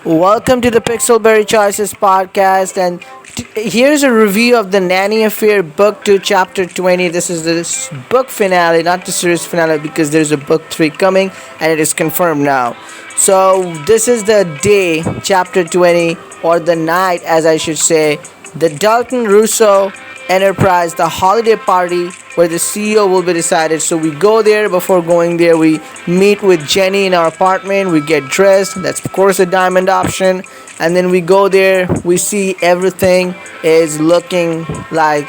Welcome to the Pixelberry Choices podcast, and here's a review of the Nanny Affair Book 2, Chapter 20. This is the book finale, not the series finale, because there's a book 3 coming, and it is confirmed now. So, this is the day, Chapter 20, or the night, as I should say, the Dalton Russo Enterprise, the holiday party where the CEO will be decided. So we go there. Before going there, we meet with Jenny in our apartment. We get dressed. That's of course a diamond option. And then we go there. We see everything is looking like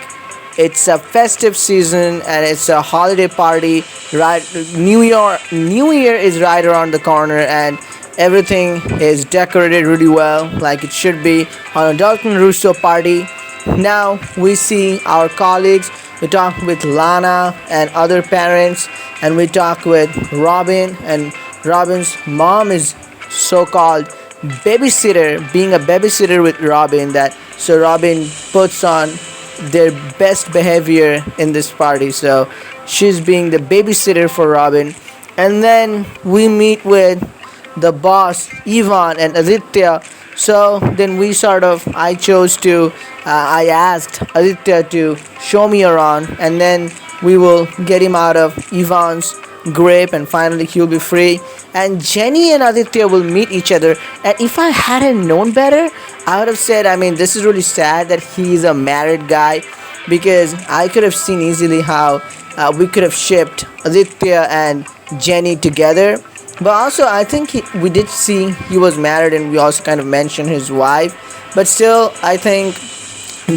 it's a festive season and it's a holiday party. Right, New Year is right around the corner, and everything is decorated really well, like it should be on a Dalton Russo party. Now we see our colleagues, we talk with Lana and other parents, and we talk with Robin, and Robin's mom is so-called babysitter, being a babysitter with Robin, that so Robin puts on their best behavior in this party, so she's being the babysitter for Robin. And then we meet with the boss Ivan and Aditya. So then I asked Aditya to show me around, and then we will get him out of Ivan's grip, and finally he'll be free. And Jenny and Aditya will meet each other. And if I hadn't known better, I would have said, this is really sad that he's a married guy, because I could have seen easily how we could have shipped Aditya and Jenny together. But also, I think we did see he was married, and we also kind of mentioned his wife. But still, I think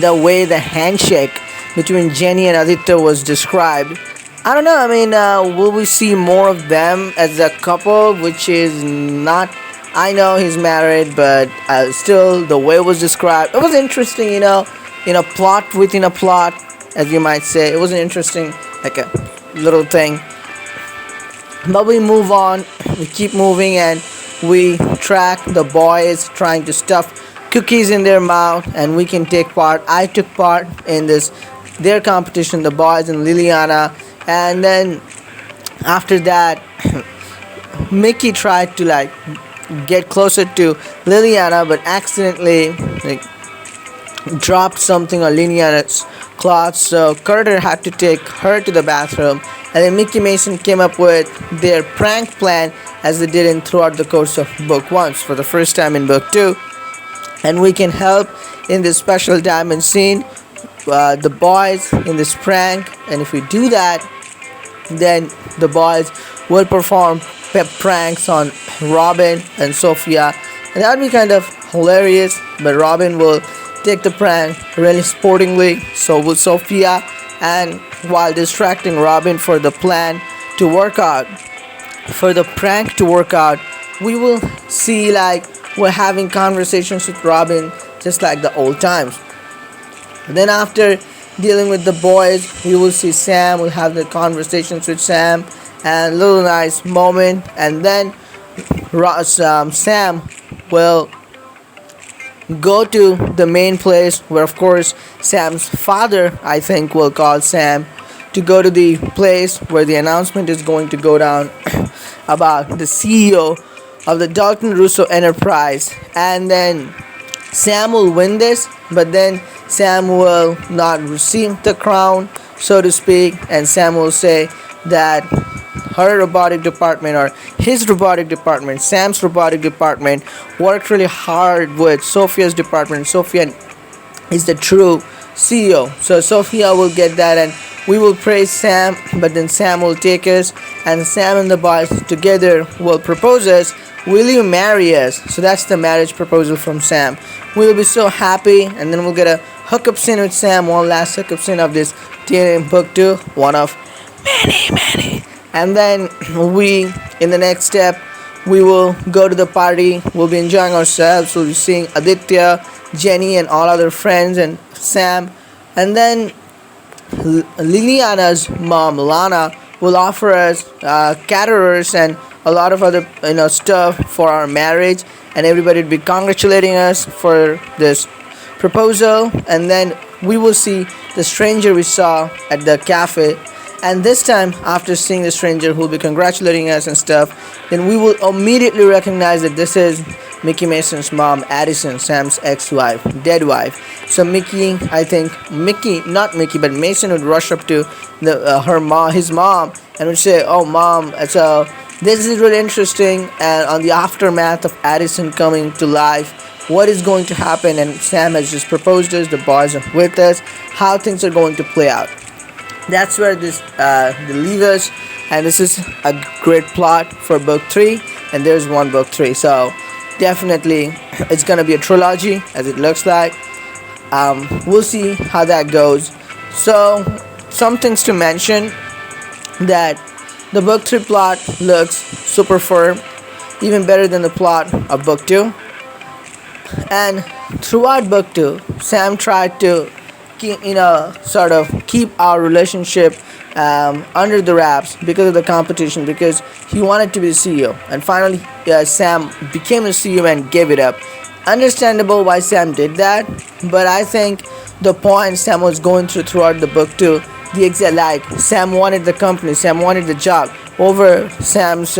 the way the handshake between Jenny and Aditya was described, I don't know. Will we see more of them as a couple, which is not. I know he's married, but still, the way it was described, it was interesting, plot within a plot, as you might say. It was an interesting, like a little thing. But we move on, we keep moving, and we track the boys trying to stuff cookies in their mouth, and we can take part. I took part in their competition, the boys and Liliana. And then after that, Mickey tried to get closer to Liliana, but accidentally dropped something on Liliana's cloth, so Carter had to take her to the bathroom. And then Mickey Mason came up with their prank plan, as they did throughout the course of book 1 for the first time in book 2. And we can help in this special diamond scene, the boys in this prank. And if we do that, then the boys will perform pranks on Robin and Sophia, and that would be kind of hilarious. But Robin will take the prank really sportingly, so will Sophia. And while distracting Robin for the plan to work out, for the prank to work out, we will see we're having conversations with Robin just like the old times. Then after dealing with the boys, we will see Sam, we'll have the conversations with Sam, and a little nice moment. And then Sam will go to the main place where, of course, Sam's father, I think, will call Sam to go to the place where the announcement is going to go down about the CEO of the Dalton Russo Enterprise. And then Sam will win this, but then Sam will not receive the crown, so to speak, and Sam will say that her robotic department, or his robotic department, Sam's robotic department, worked really hard with Sophia's department. Sophia is the true CEO. So Sophia will get that, and we will praise Sam, but then Sam will take us, and Sam and the boys together will propose us. Will you marry us? So that's the marriage proposal from Sam. We'll be so happy, and then we'll get a hookup scene with Sam, one last hookup scene of this TNA book 2, one of many. And then in the next step, we will go to the party. We'll be enjoying ourselves. We'll be seeing Aditya, Jenny, and all other friends, and Sam. And then Liliana's mom, Lana, will offer us caterers and a lot of other stuff for our marriage, and everybody will be congratulating us for this proposal. And then we will see the stranger we saw at the cafe, And this time, after seeing the stranger who will be congratulating us and stuff, then we will immediately recognize that this is Mickey Mason's mom, Addison, Sam's ex-wife, dead wife. So Mickey, I think not Mickey, but Mason would rush up to his mom, and would say, "Oh, mom, so this is really interesting." And on the aftermath of Addison coming to life, what is going to happen? And Sam has just proposed us. The boys are with us. How things are going to play out. That's where this they leave us, and this is a great plot for book 3. And there's one book 3, so definitely it's gonna be a trilogy, as it looks like. We'll see how that goes. So some things to mention, that the book 3 plot looks super firm, even better than the plot of book 2. And throughout book 2, Sam tried to sort of keep our relationship under the wraps because of the competition, because he wanted to be the CEO. And finally, Sam became the CEO and gave it up. Understandable why Sam did that, but I think the point Sam was going throughout the book too, the exact, like, Sam wanted the company, Sam wanted the job over Sam's,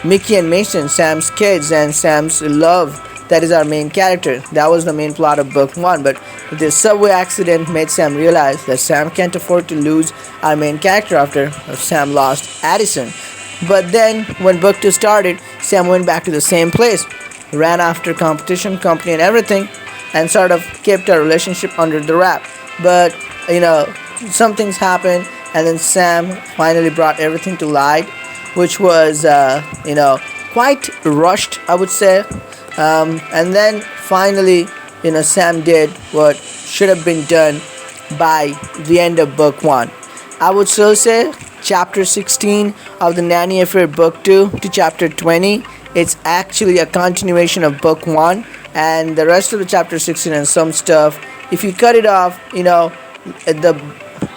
Mickey and Mason, Sam's kids, and Sam's love. That is our main character. That was the main plot of book 1. But the subway accident made Sam realize that Sam can't afford to lose our main character after Sam lost Addison. But then when book 2 started, Sam went back to the same place, ran after competition, company, and everything, and sort of kept our relationship under the wrap. But some things happened, and then Sam finally brought everything to light, which was quite rushed, I would say. And then finally, Sam did what should have been done by the end of book 1. I would still say chapter 16 of the Nanny Affair book 2 to chapter 20, it's actually a continuation of book 1, and the rest of the chapter 16 and some stuff, if you cut it off, the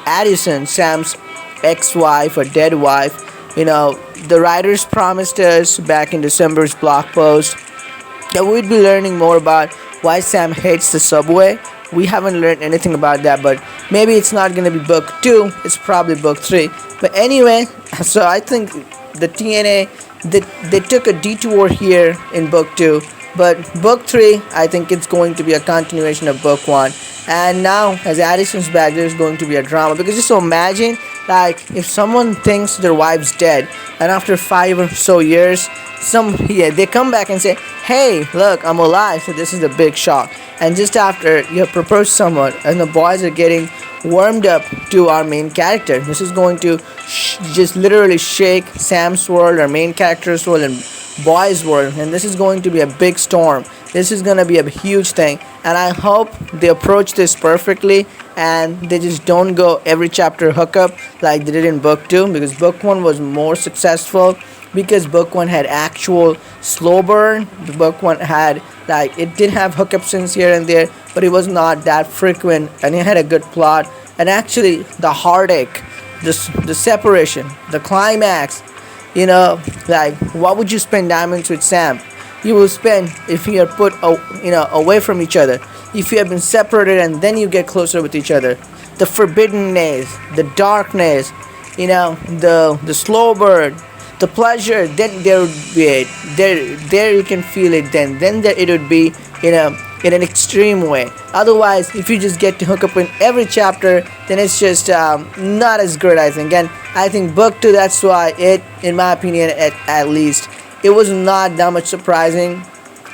Addison, Sam's ex-wife or dead wife, the writers promised us back in December's blog post that we'd be learning more about why Sam hates the subway. We haven't learned anything about that, but maybe it's not going to be book 2, it's probably book 3. But anyway, so I think the TNA, they took a detour here in book 2, but book 3, I think it's going to be a continuation of book 1. And now, as Addison's back, there's going to be a drama, because just so imagine, like, if someone thinks their wife's dead, and after 5 or so years, they come back and say, "Hey, look, I'm alive." So this is a big shock. And just after you have proposed to someone, and the boys are getting warmed up to our main character, this is going to just literally shake Sam's world, our main character's world, and boys' world. And this is going to be a big storm. This is going to be a huge thing. And I hope they approach this perfectly, and they just don't go every chapter hookup like they did in book 2, because book 1 was more successful, because book 1 had actual slow burn. Book 1 had, like, it did have hookup scenes here and there, but it was not that frequent, and it had a good plot. And actually, the heartache, the separation, the climax, like, what would you spend diamonds with Sam? You will spend if you are put away from each other, if you have been separated and then you get closer with each other. The forbiddenness, the darkness, the slow burn, the pleasure, then there would be it. There you can feel it. Then there it would be in an extreme way. Otherwise, if you just get to hook up in every chapter, then it's just not as good, I think. And I think book 2, that's why it, in my opinion, at least, it was not that much surprising,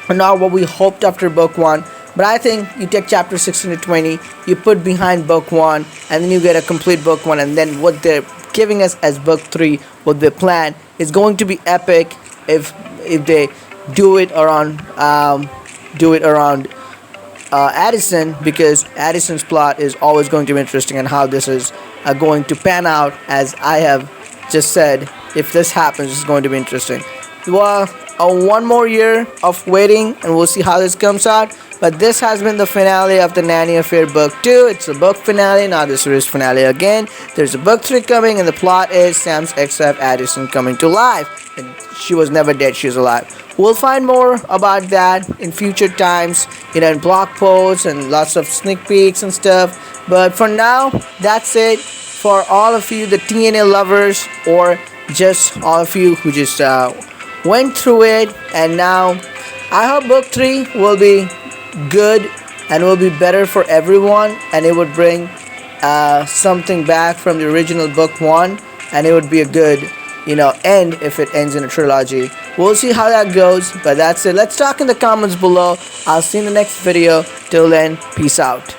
or not what we hoped after book 1. But I think you take chapter 16 to 20, you put behind book 1, and then you get a complete book 1, and then what they're giving us as book 3, what they plan, is going to be epic if they do it around Addison, because Addison's plot is always going to be interesting, and how this is going to pan out, as I have just said. If this happens, it's going to be interesting. Well, one more year of waiting, and we'll see how this comes out. But this has been the finale of the Nanny Affair book 2. It's a book finale, not the series finale again. There's a book 3 coming, and the plot is Sam's ex-wife Addison coming to life. And she was never dead, she's alive. We'll find more about that in future times, in blog posts and lots of sneak peeks and stuff. But for now, that's it for all of you, the TNA lovers, or just all of you who just went through it. And now I hope book 3 will be good and will be better for everyone, and it would bring something back from the original book 1, and it would be a good end if it ends in a trilogy. We'll see how that goes, but that's it. Let's talk in the comments below. I'll see you in the next video. Till then, peace out.